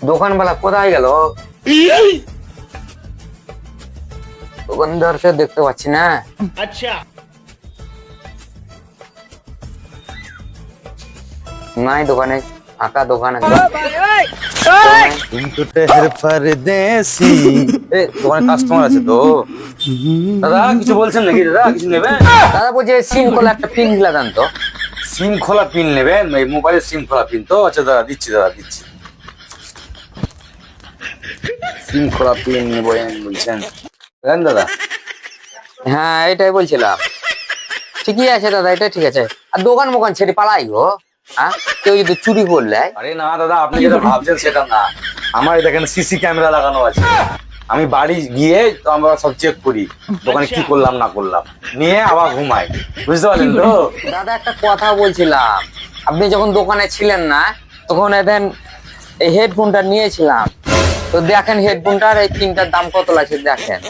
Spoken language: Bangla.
দোকানওয়ালা কোথায় গেল? দোকানদারকে দেখতে পাচ্ছি না। अच्छा নাই দোকানে, ফাঁকা দোকান আছে। দোকানে কাস্টমার আছে তো। দাদা কিছু বলছেন নাকি? দাদা কিছু নেবেন? দাদা বলছে সিম খোলা একটা পিন গুলা দেন তো। সিম খোলা পিন নেবেন? এই মোবাইলের সিম খোলা পিন তো? আচ্ছা দাদা দিচ্ছি, দাদা দিচ্ছি। সিম খোলা পিন নেবেন বলছেন দেন দাদা। হ্যাঁ এটাই বলছিলাম। ঠিকই আছে দাদা, এটা ঠিক আছে। আর দোকান মোকান ছেড়ে পালাই গো? হ্যাঁ কেউ যদি চুরি করলে? আরে না দাদা, আপনি যেটা ভাবছেন সেটা না। আমার দেখেন সিসি ক্যামেরা লাগানো আছে। আমি বাড়ি গিয়ে তো আমরা সব চেক করি দোকানে কি করলাম না করলাম, নিয়ে আবার ঘুমাই। বুঝতে পারলেন তো? দাদা একটা কথা বলছিলাম, আপনি যখন দোকানে ছিলেন না তখন এদেন এই হেডফোনটা নিয়েছিলাম, তো দেখেন হেডফোনটার এই পিনটার দাম কত লাগছে দেখেন।